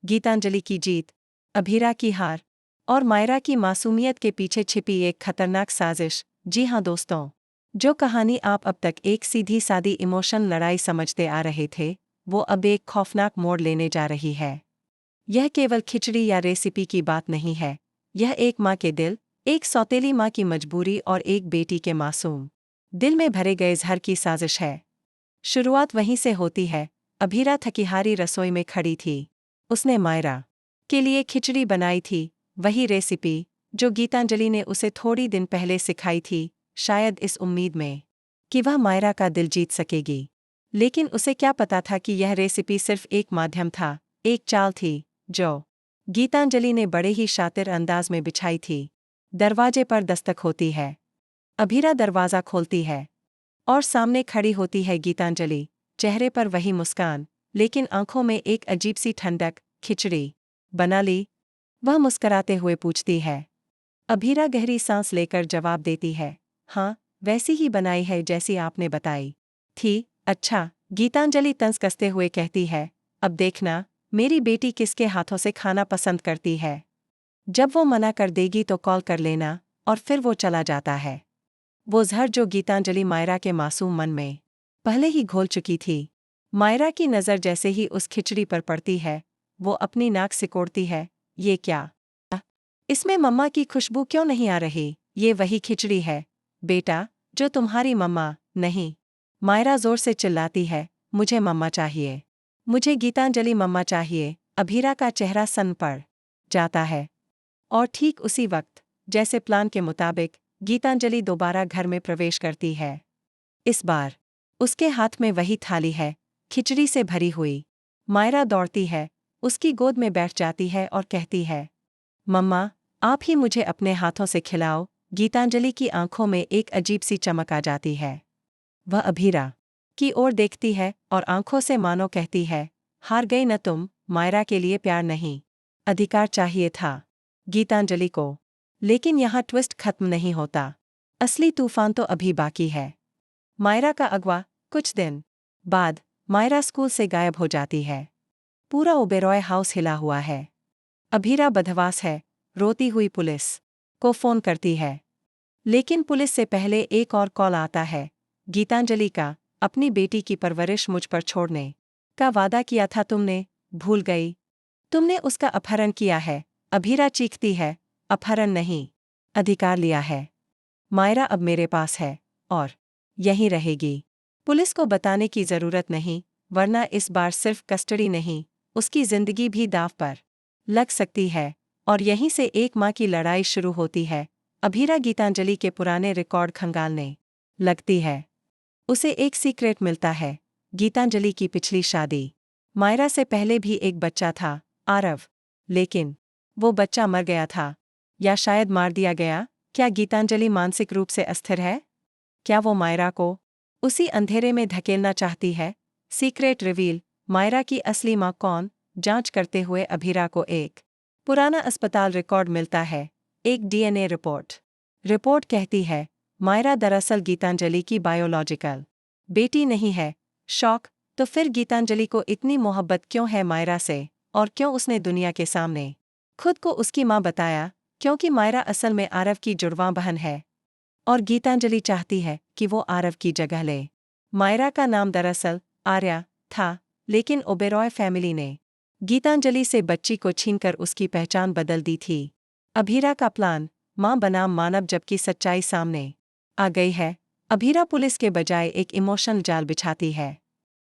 गीतांजलि की जीत, अभीरा की हार और मायरा की मासूमियत के पीछे छिपी एक खतरनाक साजिश। जी हाँ दोस्तों, जो कहानी आप अब तक एक सीधी सादी इमोशन लड़ाई समझते आ रहे थे, वो अब एक खौफनाक मोड़ लेने जा रही है। यह केवल खिचड़ी या रेसिपी की बात नहीं है, यह एक माँ के दिल, एक सौतेली माँ की मजबूरी और एक बेटी के मासूम दिल में भरे गए जहर की साजिश है। शुरुआत वहीं से होती है। अभीरा थकीहारी रसोई में खड़ी थी। उसने मायरा के लिए खिचड़ी बनाई थी, वही रेसिपी जो गीतांजलि ने उसे थोड़ी दिन पहले सिखाई थी, शायद इस उम्मीद में कि वह मायरा का दिल जीत सकेगी। लेकिन उसे क्या पता था कि यह रेसिपी सिर्फ एक माध्यम था, एक चाल थी जो गीतांजलि ने बड़े ही शातिर अंदाज में बिछाई थी। दरवाजे पर दस्तक होती है। अभीरा दरवाज़ा खोलती है और सामने खड़ी होती है गीतांजलि, चेहरे पर वही मुस्कान, लेकिन आंखों में एक अजीब सी ठंडक। खिचड़ी बना ली? वह मुस्कराते हुए पूछती है। अभीरा गहरी सांस लेकर जवाब देती है, हाँ, वैसी ही बनाई है जैसी आपने बताई थी। अच्छा, गीतांजलि तंज कसते हुए कहती है, अब देखना मेरी बेटी किसके हाथों से खाना पसंद करती है। जब वो मना कर देगी तो कॉल कर लेना। और फिर वो चला जाता है। वो जहर जो गीतांजलि मायरा के मासूम मन में पहले ही घोल चुकी थी। मायरा की नज़र जैसे ही उस खिचड़ी पर पड़ती है, वो अपनी नाक सिकोड़ती है। ये क्या? इसमें मम्मा की खुशबू क्यों नहीं आ रही? ये वही खिचड़ी है बेटा जो तुम्हारी मम्मा। नहीं, मायरा जोर से चिल्लाती है, मुझे मम्मा चाहिए, मुझे गीतांजलि मम्मा चाहिए। अभीरा का चेहरा सन्न पड़ जाता है। और ठीक उसी वक्त, जैसे प्लान के मुताबिक, गीतांजलि दोबारा घर में प्रवेश करती है। इस बार उसके हाथ में वही थाली है, खिचड़ी से भरी हुई। मायरा दौड़ती है, उसकी गोद में बैठ जाती है और कहती है, मम्मा, आप ही मुझे अपने हाथों से खिलाओ। गीतांजलि की आंखों में एक अजीब सी चमक आ जाती है। वह अभीरा की ओर देखती है और आंखों से मानो कहती है, हार गई न तुम। मायरा के लिए प्यार नहीं, अधिकार चाहिए था गीतांजलि को। लेकिन यहाँ ट्विस्ट खत्म नहीं होता। असली तूफान तो अभी बाकी है। मायरा का अगवा। कुछ दिन बाद मायरा स्कूल से गायब हो जाती है। पूरा ओबेरॉय हाउस हिला हुआ है। अभीरा बदहवास है, रोती हुई पुलिस को फोन करती है। लेकिन पुलिस से पहले एक और कॉल आता है। गीतांजलि का, अपनी बेटी की परवरिश मुझ पर छोड़ने का वादा किया था तुमने, भूल गई? तुमने उसका अपहरण किया है। अभीरा चीखती है, अपहरण नहीं, अधिकार लिया है। मायरा अब मेरे पास है और यहीं रहेगी। पुलिस को बताने की जरूरत नहीं, वरना इस बार सिर्फ कस्टडी नहीं, उसकी जिंदगी भी दांव पर लग सकती है। और यहीं से एक माँ की लड़ाई शुरू होती है। अभीरा गीतांजलि के पुराने रिकॉर्ड खंगालने लगती है। उसे एक सीक्रेट मिलता है, गीतांजलि की पिछली शादी। मायरा से पहले भी एक बच्चा था, आरव। लेकिन वो बच्चा मर गया था, या शायद मार दिया गया। क्या गीतांजलि मानसिक रूप से अस्थिर है? क्या वो मायरा को उसी अंधेरे में धकेलना चाहती है? सीक्रेट रिवील, मायरा की असली माँ कौन? जांच करते हुए अभीरा को एक पुराना अस्पताल रिकॉर्ड मिलता है, एक डीएनए रिपोर्ट। रिपोर्ट कहती है, मायरा दरअसल गीतांजलि की बायोलॉजिकल बेटी नहीं है। शॉक। तो फिर गीतांजलि को इतनी मोहब्बत क्यों है मायरा से, और क्यों उसने दुनिया के सामने खुद को उसकी माँ बताया? क्योंकि मायरा असल में आरव की जुड़वां बहन है और गीतांजलि चाहती है कि वो आरव की जगह ले। मायरा का नाम दरअसल आर्या था, लेकिन ओबेरॉय फैमिली ने गीतांजलि से बच्ची को छीनकर उसकी पहचान बदल दी थी। अभीरा का प्लान, मां बनाम मानव। जबकि सच्चाई सामने आ गई है, अभीरा पुलिस के बजाय एक इमोशनल जाल बिछाती है।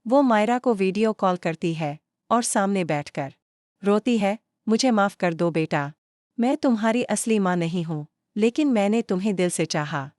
वो मायरा को वीडियो कॉल करती है और सामने बैठकर रोती है, मुझे माफ कर दो बेटा, मैं तुम्हारी असली माँ नहीं हूँ, लेकिन मैंने तुम्हें दिल से चाहा।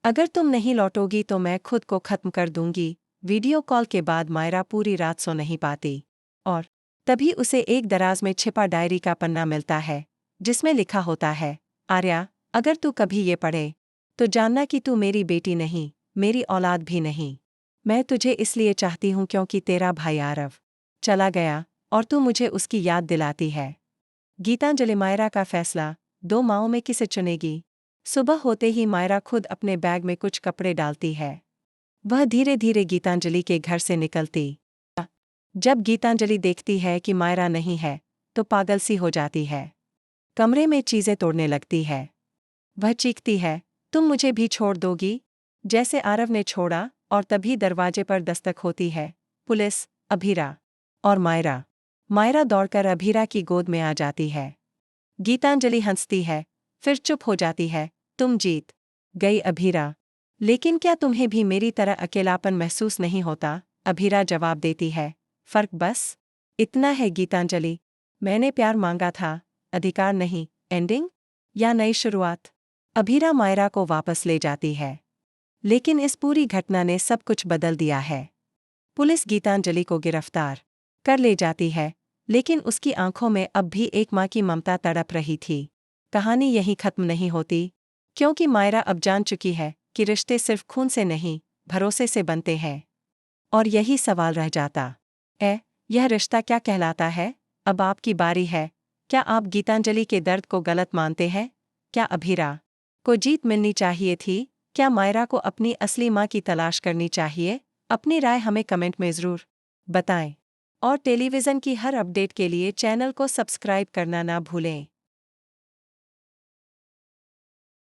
अगर तुम नहीं लौटोगी तो मैं खुद को खत्म कर दूंगी। वीडियो कॉल के बाद मायरा पूरी रात सो नहीं पाती। और तभी उसे एक दराज में छिपा डायरी का पन्ना मिलता है, जिसमें लिखा होता है, आर्या, अगर तू कभी ये पढ़े तो जानना कि तू मेरी बेटी नहीं, मेरी औलाद भी नहीं। मैं तुझे इसलिए चाहती हूँ क्योंकि तेरा भाई आरव चला गया और तू मुझे उसकी याद दिलाती है। गीतांजलि मायरा का फैसला, दो माओं में किसे चुनेगी? सुबह होते ही मायरा खुद अपने बैग में कुछ कपड़े डालती है। वह धीरे धीरे गीतांजलि के घर से निकलती जब गीतांजलि देखती है कि मायरा नहीं है, तो पागल सी हो जाती है। कमरे में चीजें तोड़ने लगती है। वह चीखती है, तुम मुझे भी छोड़ दोगी? जैसे आरव ने छोड़ा, और तभी दरवाजे पर दस्तक होती है। पुलिस, अभीरा और मायरा। मायरा दौड़कर अभीरा की गोद में आ जाती है। गीतांजलि हंसती है, फिर चुप हो जाती है। तुम जीत गई अभीरा। लेकिन क्या तुम्हें भी मेरी तरह अकेलापन महसूस नहीं होता? अभीरा जवाब देती है, फर्क बस इतना है गीतांजलि, मैंने प्यार मांगा था, अधिकार नहीं। एंडिंग या नई शुरुआत? अभीरा मायरा को वापस ले जाती है। लेकिन इस पूरी घटना ने सब कुछ बदल दिया है। पुलिस गीतांजलि को गिरफ्तार कर ले जाती है, लेकिन उसकी आंखों में अब भी एक मां की ममता तड़प रही थी। कहानी यहीं खत्म नहीं होती, क्योंकि मायरा अब जान चुकी है कि रिश्ते सिर्फ खून से नहीं, भरोसे से बनते हैं। और यही सवाल रह जाता है, यह रिश्ता क्या कहलाता है? अब आपकी बारी है। क्या आप गीतांजलि के दर्द को गलत मानते हैं? क्या अभीरा को जीत मिलनी चाहिए थी? क्या मायरा को अपनी असली मां की तलाश करनी चाहिए? अपनी राय हमें कमेंट में ज़रूर बताएं। और टेलीविज़न की हर अपडेट के लिए चैनल को सब्सक्राइब करना ना भूलें।